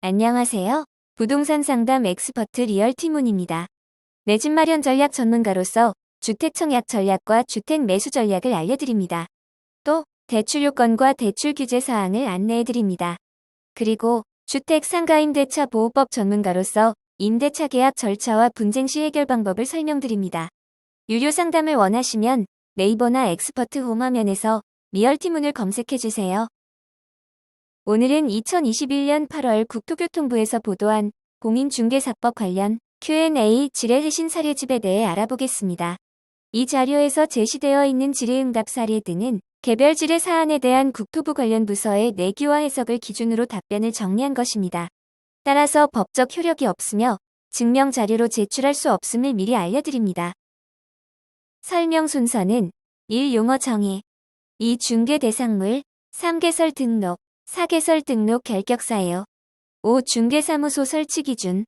안녕하세요. 부동산 상담 엑스퍼트 리얼티문입니다. 내 집 마련 전략 전문가로서 주택 청약 전략과 주택 매수 전략을 알려드립니다. 또 대출 요건과 대출 규제 사항을 안내해드립니다. 그리고 주택 상가 임대차 보호법 전문가로서 임대차 계약 절차와 분쟁 시 해결 방법을 설명드립니다. 유료 상담을 원하시면 네이버나 엑스퍼트 홈 화면에서 리얼티문을 검색해주세요. 오늘은 2021년 8월 국토교통부에서 보도한 공인중개사법 관련 Q&A 질의해신 사례집에 대해 알아보겠습니다. 이 자료에서 제시되어 있는 질의응답 사례 등은 개별 질의 사안에 대한 국토부 관련 부서의 내기와 해석을 기준으로 답변을 정리한 것입니다. 따라서 법적 효력이 없으며 증명 자료로 제출할 수 없음을 미리 알려드립니다. 설명 순서는 1. 용어 정의 2. 중개 대상물 3. 개설 등록 4. 개설 등록 결격사유 5. 중개사무소 설치 기준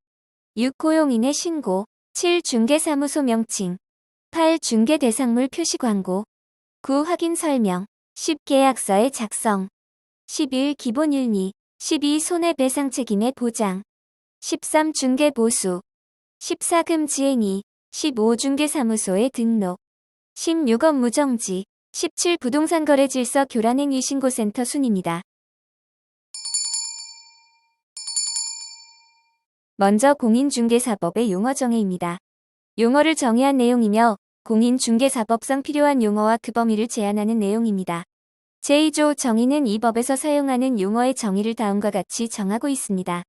6. 고용인의 신고 7. 중개사무소 명칭 8. 중개대상물 표시 광고 9. 확인 설명 10. 계약서의 작성 11. 기본 일리 12. 손해배상 책임의 보장 13. 중개보수 14. 금지 행위 15. 중개사무소의 등록 16. 업무정지 17. 부동산 거래 질서 교란 행위 신고센터 순입니다. 먼저 공인중개사법의 용어 정의입니다. 용어를 정의한 내용이며 공인중개사법상 필요한 용어와 그 범위를 제한하는 내용입니다. 제2조 정의는 이 법에서 사용하는 용어의 정의를 다음과 같이 정하고 있습니다.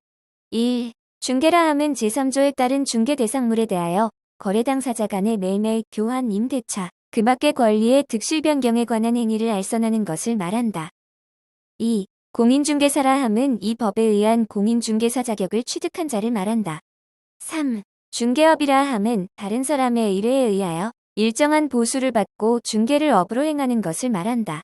1. 중개라 함은 제3조에 따른 중개 대상물에 대하여 거래 당사자 간의 매매, 교환, 임대차, 그 밖의 권리의 득실 변경에 관한 행위를 알선하는 것을 말한다. 2. 공인중개사라 함은 이 법에 의한 공인중개사 자격을 취득한 자를 말한다. 3. 중개업이라 함은 다른 사람의 의뢰에 의하여 일정한 보수를 받고 중개를 업으로 행하는 것을 말한다.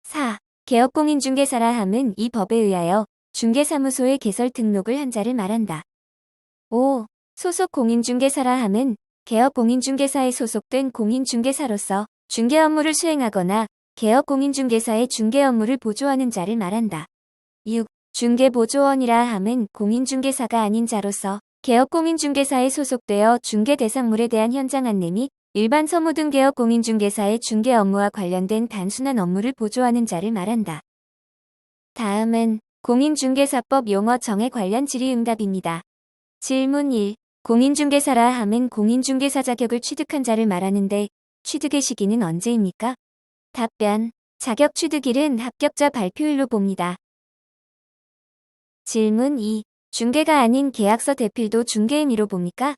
4. 개업공인중개사라 함은 이 법에 의하여 중개사무소에 개설 등록을 한 자를 말한다. 5. 소속 공인중개사라 함은 개업공인중개사에 소속된 공인중개사로서 중개 업무를 수행하거나 개업 공인중개사의 중개 업무를 보조하는 자를 말한다. 6. 중개보조원이라 함은 공인중개사가 아닌 자로서 개업 공인중개사에 소속되어 중개 대상물에 대한 현장 안내 및 일반 서무 등 개업 공인중개사의 중개 업무와 관련된 단순한 업무를 보조하는 자를 말한다. 다음은 공인중개사법 용어 정의 관련 질의응답입니다. 질문 1. 공인중개사라 함은 공인중개사 자격을 취득한 자를 말하는데 취득의 시기는 언제입니까? 답변. 자격 취득일은 합격자 발표일로 봅니다. 질문 2. 중개가 아닌 계약서 대필도 중개 행위로 봅니까?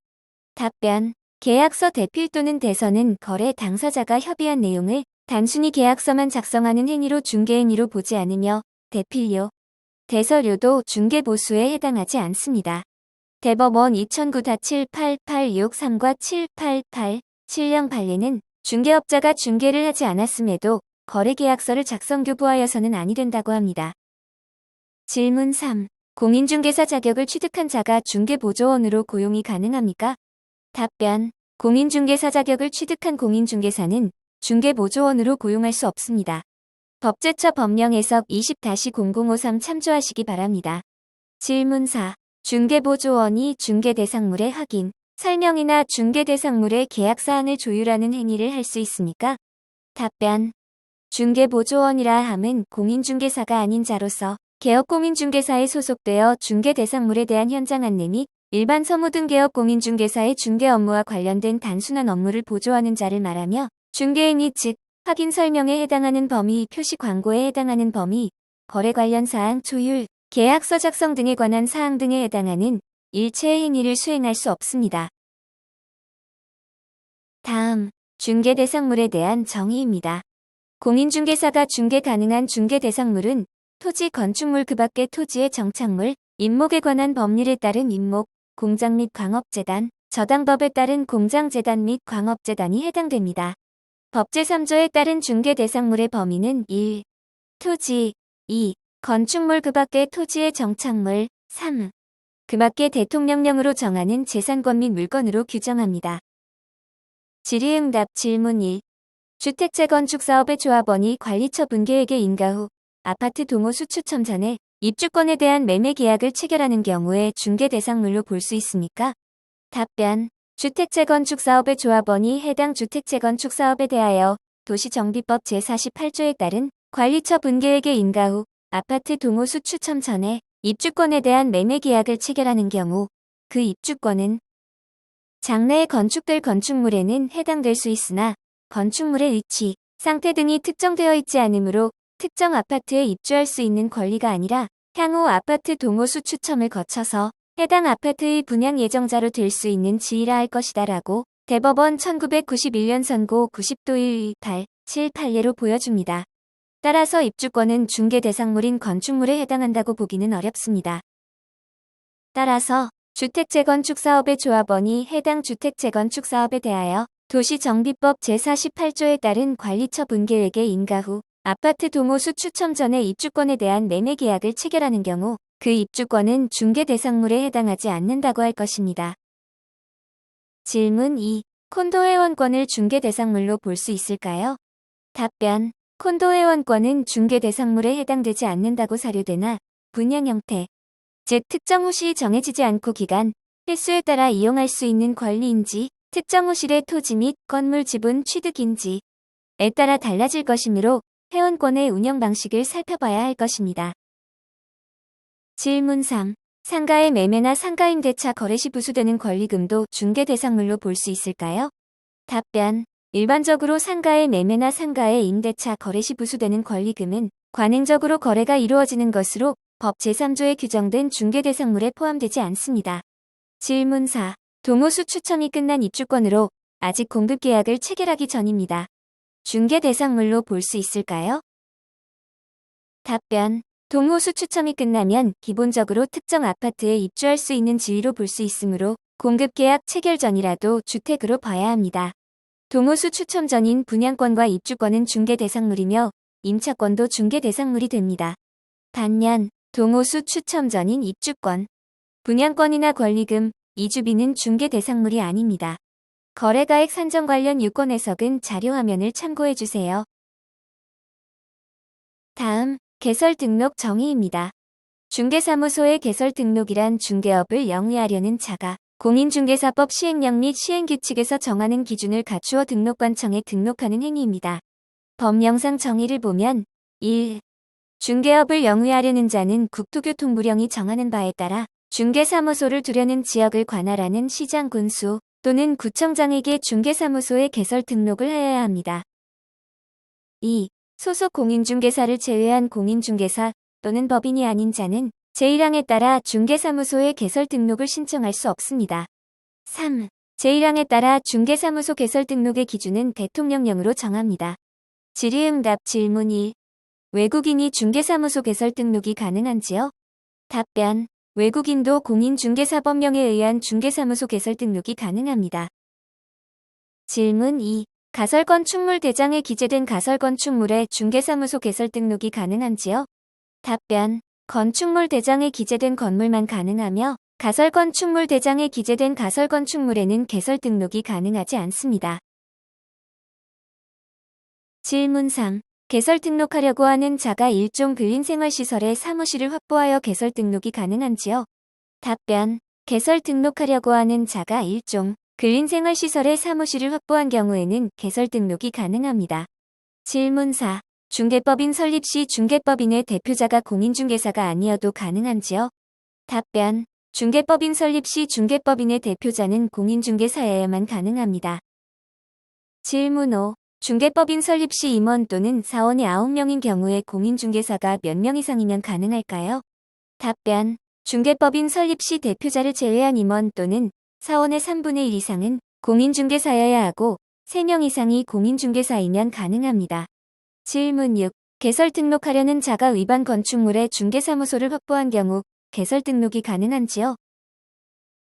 답변. 계약서 대필 또는 대서는 거래 당사자가 협의한 내용을 단순히 계약서만 작성하는 행위로 중개 행위로 보지 않으며 대필료, 대서료도 중개 보수에 해당하지 않습니다. 대법원 2009-7886-3과 788, 7령 판례는 중개업자가 중개를 하지 않았음에도 거래계약서를 작성 교부하여서는 아니 된다고 합니다. 질문 3. 공인중개사 자격을 취득한 자가 중개보조원으로 고용이 가능합니까? 답변. 공인중개사 자격을 취득한 공인중개사는 중개보조원으로 고용할 수 없습니다. 법제처 법령 해석 20-0053 참조하시기 바랍니다. 질문 4. 중개보조원이 중개대상물의 확인, 설명이나 중개대상물의 계약사항을 조율하는 행위를 할 수 있습니까? 답변. 중개보조원이라 함은 공인중개사가 아닌 자로서 개업공인중개사에 소속되어 중개대상물에 대한 현장 안내 및 일반 서무 등 개업공인중개사의 중개 업무와 관련된 단순한 업무를 보조하는 자를 말하며 중개행위 즉 확인 설명에 해당하는 범위, 표시 광고에 해당하는 범위, 거래 관련 사항 조율, 계약서 작성 등에 관한 사항 등에 해당하는 일체의 행위를 수행할 수 없습니다. 다음, 중개대상물에 대한 정의입니다. 공인중개사가 중개 가능한 중개대상물은 토지, 건축물 그 밖의 토지의 정착물, 임목에 관한 법률에 따른 임목, 공장 및 광업재단, 저당법에 따른 공장재단 및 광업재단이 해당됩니다. 법 제3조에 따른 중개대상물의 범위는 1. 토지 2. 건축물 그 밖의 토지의 정착물 3. 그 밖의 대통령령으로 정하는 재산권 및 물건으로 규정합니다. 질의응답 질문 1. 주택 재건축 사업의 조합원이 관리처 분계에게 인가 후 아파트 동호 수추 첨전에 입주권에 대한 매매 계약을 체결하는 경우에 중개 대상물로 볼 수 있습니까? 답변. 주택 재건축 사업의 조합원이 해당 주택 재건축 사업에 대하여 도시정비법 제48조에 따른 관리처 분계획의 인가 후 아파트 동호수 추첨 전에 입주권에 대한 매매 계약을 체결하는 경우 그 입주권은 장래에 건축될 건축물에는 해당될 수 있으나 건축물의 위치, 상태 등이 특정되어 있지 않으므로 특정 아파트에 입주할 수 있는 권리가 아니라 향후 아파트 동호수 추첨을 거쳐서 해당 아파트의 분양 예정자로 될 수 있는 지위라 할 것이다 라고 대법원 1991년 선고 90도 12878예로 보여줍니다. 따라서 입주권은 중개 대상물인 건축물에 해당한다고 보기는 어렵습니다. 따라서 주택 재건축 사업의 조합원이 해당 주택 재건축 사업에 대하여 도시정비법 제48조에 따른 관리처 분계획의 인가 후 아파트 동호수 추첨 전에 입주권에 대한 매매 계약을 체결하는 경우 그 입주권은 중개 대상물에 해당하지 않는다고 할 것입니다. 질문 2. 콘도 회원권을 중개 대상물로 볼 수 있을까요? 답변. 콘도 회원권은 중개 대상물에 해당되지 않는다고 사료되나 분양 형태, 즉 특정 호시 정해지지 않고 기간, 횟수에 따라 이용할 수 있는 권리인지, 특정 호실의 토지 및 건물 지분 취득인지에 따라 달라질 것이므로 회원권의 운영 방식을 살펴봐야 할 것입니다. 질문 3. 상가의 매매나 상가 임대차 거래 시 부수되는 권리금도 중개 대상물로 볼 수 있을까요? 답변. 일반적으로 상가의 매매나 상가의 임대차 거래 시 부수되는 권리금은 관행적으로 거래가 이루어지는 것으로 법 제3조에 규정된 중개 대상물에 포함되지 않습니다. 질문 4. 동호수 추첨이 끝난 입주권으로 아직 공급 계약을 체결하기 전입니다. 중개 대상물로 볼 수 있을까요? 답변. 동호수 추첨이 끝나면 기본적으로 특정 아파트에 입주할 수 있는 지위로 볼 수 있으므로 공급 계약 체결 전이라도 주택으로 봐야 합니다. 동호수 추첨 전인 분양권과 입주권은 중개 대상물이며 임차권도 중개 대상물이 됩니다. 반면 동호수 추첨 전인 입주권, 분양권이나 권리금, 이주비는 중개 대상물이 아닙니다. 거래가액 산정 관련 유권 해석은 자료 화면을 참고해주세요. 다음, 개설 등록 정의입니다. 중개사무소의 개설 등록이란 중개업을 영위하려는 자가 공인중개사법 시행령 및 시행규칙에서 정하는 기준을 갖추어 등록관청에 등록하는 행위입니다. 법령상 정의를 보면 1. 중개업을 영위하려는 자는 국토교통부령이 정하는 바에 따라 중개사무소를 두려는 지역을 관할하는 시장 군수 또는 구청장에게 중개사무소의 개설 등록을 하여야 합니다. 2. 소속 공인중개사를 제외한 공인중개사 또는 법인이 아닌 자는 제1항에 따라 중개사무소의 개설 등록을 신청할 수 없습니다. 3. 제1항에 따라 중개사무소 개설 등록의 기준은 대통령령으로 정합니다. 질의응답 질문 1. 외국인이 중개사무소 개설 등록이 가능한지요? 답변. 외국인도 공인중개사법령에 의한 중개사무소 개설 등록이 가능합니다. 질문 2. 가설건축물 대장에 기재된 가설건축물의 중개사무소 개설 등록이 가능한지요? 답변. 건축물 대장에 기재된 건물만 가능하며 가설건축물 대장에 기재된 가설건축물에는 개설 등록이 가능하지 않습니다. 질문 3. 개설 등록하려고 하는 자가 일종 근린생활시설의 사무실을 확보하여 개설 등록이 가능한지요? 답변. 개설 등록하려고 하는 자가 일종 근린생활시설의 사무실을 확보한 경우에는 개설 등록이 가능합니다. 질문 4. 중개법인 설립 시 중개법인의 대표자가 공인중개사가 아니어도 가능한지요? 답변. 중개법인 설립 시 중개법인의 대표자는 공인중개사여야만 가능합니다. 질문 5. 중개법인 설립 시 임원 또는 사원이 9명인 경우에 공인중개사가 몇 명 이상이면 가능할까요? 답변. 중개법인 설립 시 대표자를 제외한 임원 또는 사원의 3분의 1 이상은 공인중개사여야 하고 3명 이상이 공인중개사이면 가능합니다. 질문 6. 개설 등록하려는 자가 위반 건축물의 중개사무소를 확보한 경우 개설 등록이 가능한지요?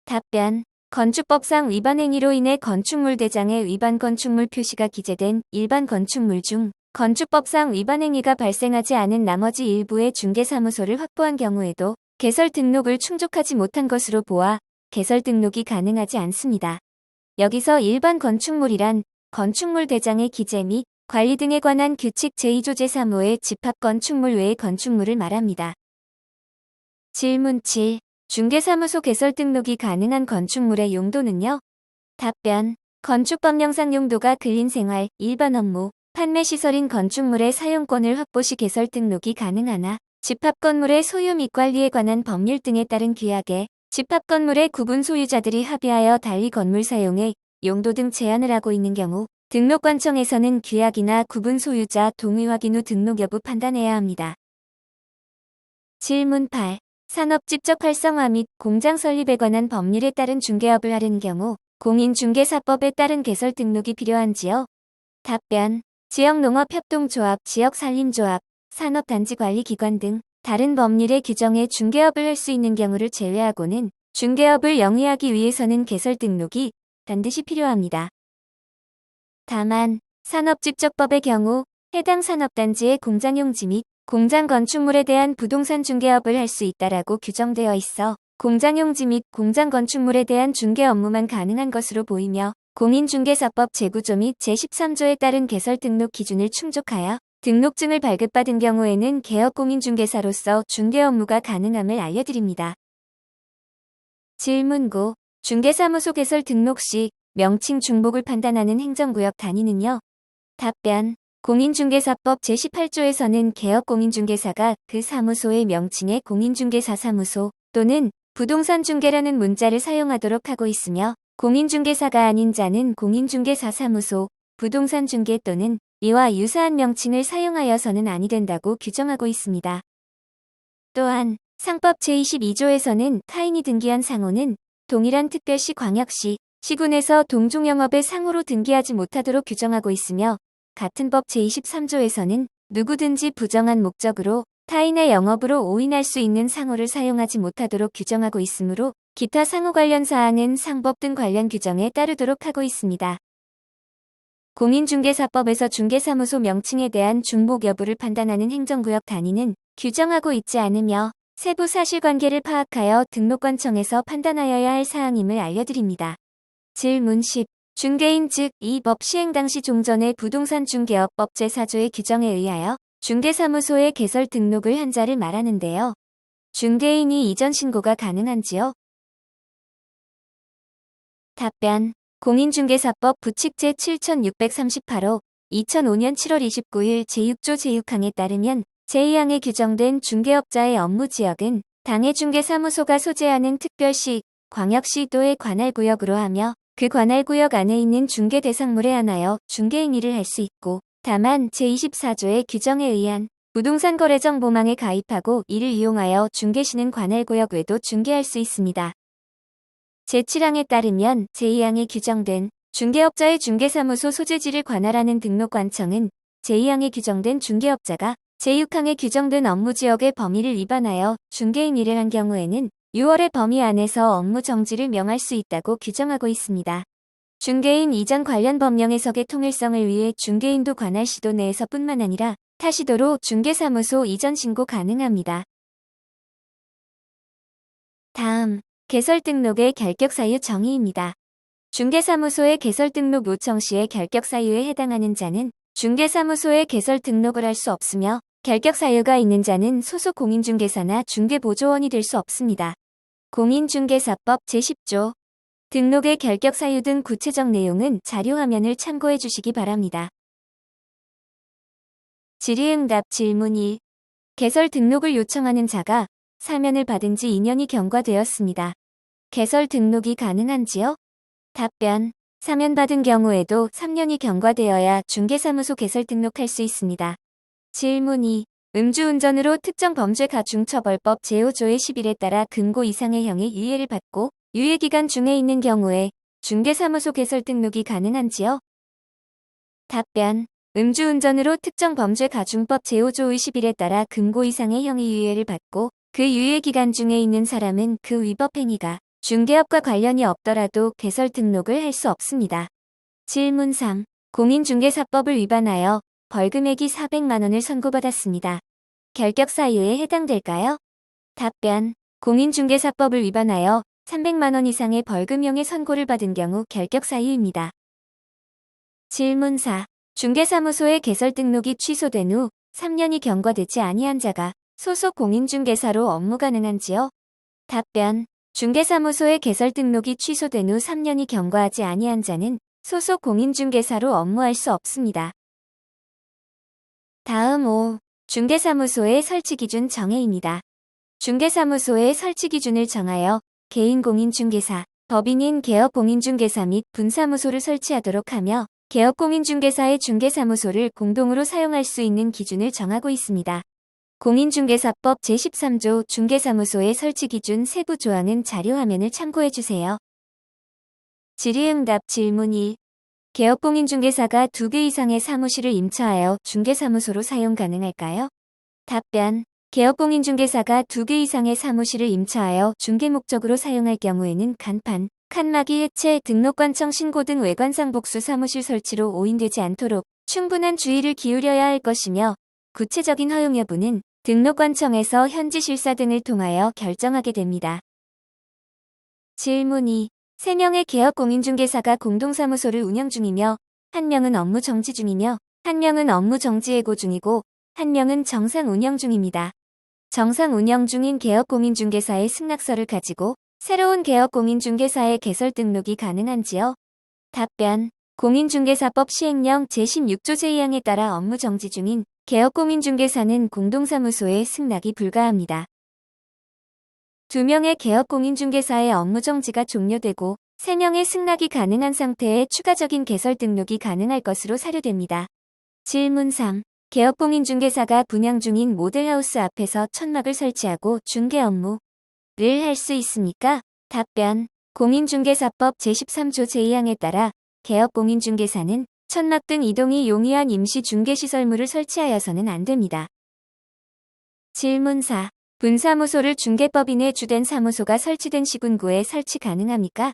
답변. 건축법상 위반 행위로 인해 건축물 대장에 위반 건축물 표시가 기재된 일반 건축물 중 건축법상 위반 행위가 발생하지 않은 나머지 일부의 중개사무소를 확보한 경우에도 개설 등록을 충족하지 못한 것으로 보아 개설 등록이 가능하지 않습니다. 여기서 일반 건축물이란 건축물 대장의 기재 및 관리 등에 관한 규칙 제2조 제3호의 집합 건축물 외의 건축물을 말합니다. 질문 7. 중개사무소 개설 등록이 가능한 건축물의 용도는요? 답변. 건축법령상 용도가 근린생활, 일반 업무, 판매시설인 건축물의 사용권을 확보 시 개설 등록이 가능하나 집합건물의 소유 및 관리에 관한 법률 등에 따른 규약에 집합건물의 구분 소유자들이 합의하여 달리 건물 사용에 용도 등 제한을 하고 있는 경우 등록관청에서는 규약이나 구분 소유자 동의 확인 후 등록 여부 판단해야 합니다. 질문 8. 산업 직접 활성화 및 공장 설립에 관한 법률에 따른 중개업을 하려는 경우 공인중개사법에 따른 개설 등록이 필요한지요? 답변. 지역농업협동조합, 지역산림조합, 산업단지관리기관 등 다른 법률의 규정에 중개업을 할 수 있는 경우를 제외하고는 중개업을 영위하기 위해서는 개설 등록이 반드시 필요합니다. 다만 산업직접법의 경우 해당 산업단지의 공장용지 및 공장 건축물에 대한 부동산 중개업을 할 수 있다라고 규정되어 있어 공장용지 및 공장 건축물에 대한 중개 업무만 가능한 것으로 보이며 공인중개사법 제9조 및 제13조에 따른 개설 등록 기준을 충족하여 등록증을 발급받은 경우에는 개업 공인중개사로서 중개 업무가 가능함을 알려드립니다. 질문 9. 중개사무소 개설 등록 시 명칭 중복을 판단하는 행정구역 단위는요? 답변. 공인중개사법 제18조에서는 개업 공인중개사가 그 사무소의 명칭에 공인중개사 사무소 또는 부동산 중개라는 문자를 사용하도록 하고 있으며 공인중개사가 아닌 자는 공인중개사 사무소, 부동산 중개 또는 이와 유사한 명칭을 사용하여서는 아니 된다고 규정하고 있습니다. 또한 상법 제22조에서는 타인이 등기한 상호는 동일한 특별시, 광역시, 시군에서 동종영업의 상호로 등기하지 못하도록 규정하고 있으며 같은 법 제23조에서는 누구든지 부정한 목적으로 타인의 영업으로 오인할 수 있는 상호를 사용하지 못하도록 규정하고 있으므로 기타 상호 관련 사항은 상법 등 관련 규정에 따르도록 하고 있습니다. 공인중개사법에서 중개사무소 명칭에 대한 중복 여부를 판단하는 행정구역 단위는 규정하고 있지 않으며 세부 사실관계를 파악하여 등록관청에서 판단하여야 할 사항임을 알려드립니다. 질문 10. 중개인 즉 이 법 시행 당시 종전의 부동산 중개업법 제4조의 규정에 의하여 중개사무소의 개설 등록을 한 자를 말하는데요. 중개인이 이전 신고가 가능한지요? 답변. 공인중개사법 부칙 제7638호 2005년 7월 29일 제6조 제6항에 따르면 제2항에 규정된 중개업자의 업무지역은 당해 중개사무소가 소재하는 특별시, 광역시도의 관할구역으로 하며 그 관할구역 안에 있는 중개 대상물에 한하여 중개인 일을 할 수 있고 다만 제24조의 규정에 의한 부동산 거래 정보망에 가입하고 이를 이용하여 중개시는 관할구역 외도 중개할 수 있습니다. 제7항에 따르면 제2항에 규정된 중개업자의 중개사무소 소재지를 관할하는 등록관청은 제2항에 규정된 중개업자가 제6항에 규정된 업무지역의 범위를 위반하여 중개인 일을 한 경우에는 6월의 범위 안에서 업무 정지를 명할 수 있다고 규정하고 있습니다. 중개인 이전 관련 법령 해석의 통일성을 위해 중개인도 관할시도 내에서뿐만 아니라 타시도로 중개사무소 이전 신고 가능합니다. 다음, 개설 등록의 결격 사유 정의입니다. 중개사무소의 개설 등록 요청 시의 결격 사유에 해당하는 자는 중개사무소에 개설 등록을 할 수 없으며 결격 사유가 있는 자는 소속 공인중개사나 중개보조원이 될 수 없습니다. 공인중개사법 제10조 등록의 결격 사유 등 구체적 내용은 자료화면을 참고해 주시기 바랍니다. 질의응답 질문 1. 개설 등록을 요청하는 자가 사면을 받은 지 2년이 경과되었습니다. 개설 등록이 가능한지요? 답변. 사면받은 경우에도 3년이 경과되어야 중개사무소 개설 등록할 수 있습니다. 질문 2. 음주운전으로 특정 범죄 가중처벌법 제5조의 11에 따라 금고 이상의 형의 유예를 받고 유예기간 중에 있는 경우에 중개사무소 개설 등록이 가능한지요? 답변. 음주운전으로 특정 범죄 가중법 제5조의 11에 따라 금고 이상의 형의 유예를 받고 그 유예기간 중에 있는 사람은 그 위법 행위가 중개업과 관련이 없더라도 개설 등록을 할 수 없습니다. 질문 3. 공인중개사법을 위반하여 벌금액이 400만 원을 선고받았습니다. 결격 사유에 해당될까요? 답변. 공인중개사법을 위반하여 300만 원 이상의 벌금형의 선고를 받은 경우 결격 사유입니다. 질문 4. 중개사무소의 개설 등록이 취소된 후 3년이 경과되지 아니한 자가 소속 공인중개사로 업무 가능한지요? 답변. 중개사무소의 개설 등록이 취소된 후 3년이 경과하지 아니한 자는 소속 공인중개사로 업무할 수 없습니다. 다음 5. 중개사무소의 설치기준 정해입니다. 중개사무소의 설치기준을 정하여 개인공인중개사, 법인인 개업공인중개사 및 분사무소를 설치하도록 하며 개업공인중개사의 중개사무소를 공동으로 사용할 수 있는 기준을 정하고 있습니다. 공인중개사법 제13조 중개사무소의 설치기준 세부 조항은 자료화면을 참고해주세요. 질의응답 질문 1. 개업공인중개사가 2개 이상의 사무실을 임차하여 중개사무소로 사용 가능할까요? 답변. 개업공인중개사가 2개 이상의 사무실을 임차하여 중개 목적으로 사용할 경우에는 간판, 칸막이 해체, 등록관청 신고 등 외관상 복수 사무실 설치로 오인되지 않도록 충분한 주의를 기울여야 할 것이며 구체적인 허용 여부는 등록관청에서 현지실사 등을 통하여 결정하게 됩니다. 질문 2. 3명의 개업공인중개사가 공동사무소를 운영 중이며 1명은 업무 정지 중이며 1명은 업무 정지 예고 중이고 1명은 정상 운영 중입니다. 정상 운영 중인 개업공인중개사의 승낙서를 가지고 새로운 개업공인중개사의 개설 등록이 가능한지요? 답변. 공인중개사법 시행령 제16조 제2항에 따라 업무 정지 중인 개업공인중개사는 공동사무소에 승낙이 불가합니다. 2명의 개업공인중개사의 업무 정지가 종료되고 3명의 승낙이 가능한 상태에 추가적인 개설 등록이 가능할 것으로 사료됩니다. 질문 3. 개업공인중개사가 분양 중인 모델하우스 앞에서 천막을 설치하고 중개 업무를 할 수 있습니까? 답변. 공인중개사법 제13조 제2항에 따라 개업공인중개사는 천막 등 이동이 용이한 임시 중개시설물을 설치하여서는 안 됩니다. 질문 4. 분사무소를 중개법인의 주된 사무소가 설치된 시군구에 설치 가능합니까?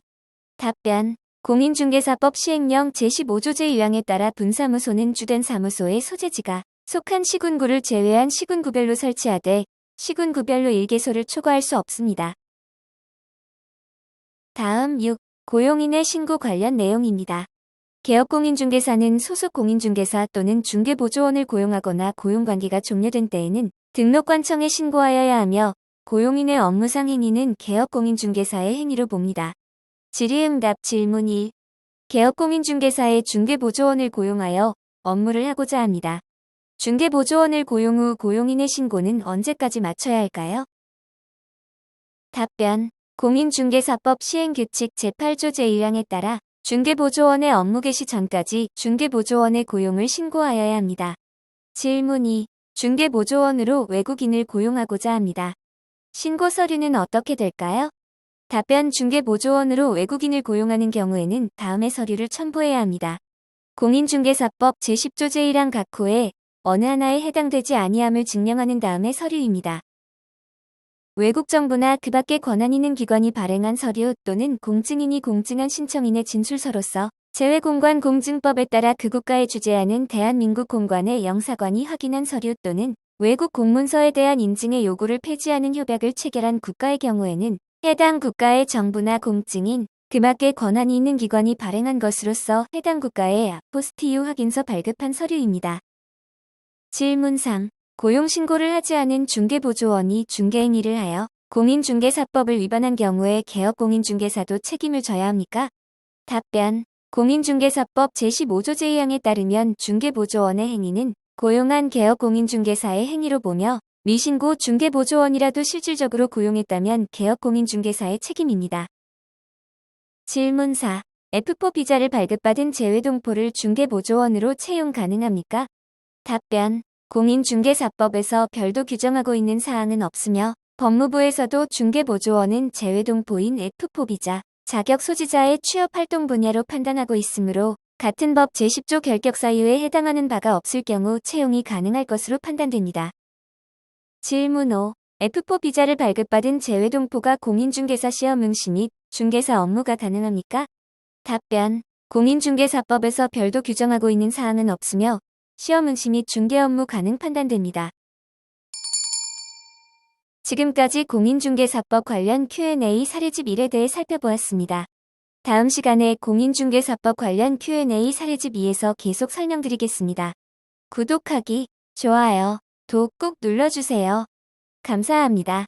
답변. 공인중개사법 시행령 제15조 제1항에 따라 분사무소는 주된 사무소의 소재지가 속한 시군구를 제외한 시군구별로 설치하되 시군구별로 일개소를 초과할 수 없습니다. 다음 6. 고용인의 신고 관련 내용입니다. 개업공인중개사는 소속 공인중개사 또는 중개보조원을 고용하거나 고용관계가 종료된 때에는 등록관청에 신고하여야 하며 고용인의 업무상 행위는 개업공인중개사의 행위로 봅니다. 질의응답 질문 1. 개업공인중개사의 중개보조원을 고용하여 업무를 하고자 합니다. 중개보조원을 고용 후 고용인의 신고는 언제까지 마쳐야 할까요? 답변. 공인중개사법 시행규칙 제8조 제1항에 따라 중개보조원의 업무 개시 전까지 중개보조원의 고용을 신고하여야 합니다. 질문 2. 중개보조원으로 외국인을 고용하고자 합니다. 신고 서류는 어떻게 될까요? 답변. 중개보조원으로 외국인을 고용하는 경우에는 다음의 서류를 첨부해야 합니다. 공인중개사법 제10조 제1항 각 호에 어느 하나에 해당되지 아니함을 증명하는 다음의 서류입니다. 외국 정부나 그 밖의 권한 있는 기관이 발행한 서류 또는 공증인이 공증한 신청인의 진술서로서 재외공관공증법에 따라 그 국가에 주재하는 대한민국 공관의 영사관이 확인한 서류 또는 외국 공문서에 대한 인증의 요구를 폐지하는 협약을 체결한 국가의 경우에는 해당 국가의 정부나 공증인, 그 밖의 권한이 있는 기관이 발행한 것으로서 해당 국가의 아포스티유 확인서 발급한 서류입니다. 질문 3. 고용신고를 하지 않은 중개보조원이 중개행위를 하여 공인중개사법을 위반한 경우에 개업공인중개사도 책임을 져야 합니까? 답변. 공인중개사법 제15조 제2항에 따르면 중개보조원의 행위는 고용한 개업공인중개사의 행위로 보며 미신고 중개보조원이라도 실질적으로 고용했다면 개업공인중개사의 책임입니다. 질문 4. F4 비자를 발급받은 재외동포를 중개보조원으로 채용 가능합니까? 답변. 공인중개사법에서 별도 규정하고 있는 사항은 없으며 법무부에서도 중개보조원은 재외동포인 F4 비자, 자격 소지자의 취업활동 분야로 판단하고 있으므로 같은 법 제10조 결격 사유에 해당하는 바가 없을 경우 채용이 가능할 것으로 판단됩니다. 질문 5. F4 비자를 발급받은 재외동포가 공인중개사 시험 응시 및 중개사 업무가 가능합니까? 답변. 공인중개사법에서 별도 규정하고 있는 사항은 없으며 시험 응시 및 중개 업무 가능 판단됩니다. 지금까지 공인중개사법 관련 Q&A 사례집 1에 대해 살펴보았습니다. 다음 시간에 공인중개사법 관련 Q&A 사례집 2에서 계속 설명드리겠습니다. 구독하기, 좋아요, 꼭 눌러주세요. 감사합니다.